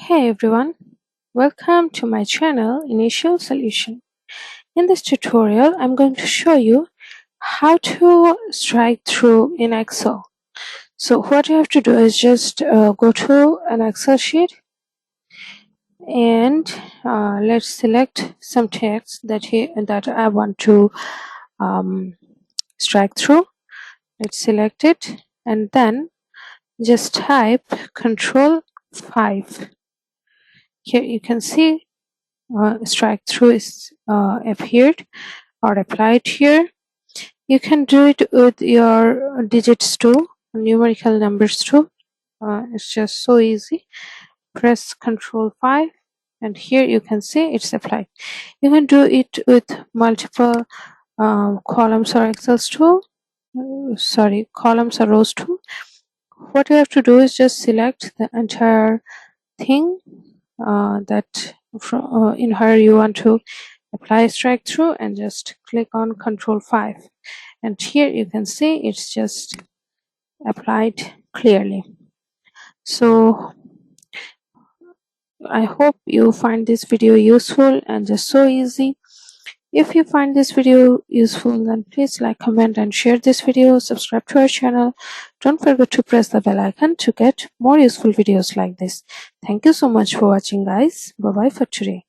Hey everyone, welcome to my channel Initial Solution. In this tutorial, I'm going to show you how to strike through in Excel. So what you have to do is just go to an Excel sheet and let's select some text that I want to strike through. Let's select it and then just type Control 5. Here you can see strike through is appeared or applied here. You can do it with your digits too, numerical numbers too. It's just so easy. Press Control 5 and here you can see it's applied. You can do it with multiple columns or Excels too. Columns or rows too. What you have to do is just select the entire thing in here you want to apply strike through and just click on Control 5 and here you can see it's just applied clearly. So I hope you find this video useful and just so easy. If you find this video useful, then please like, comment and share this video. Subscribe to our channel. Don't forget to press the bell icon to get more useful videos like this. Thank you so much for watching guys. Bye bye for today.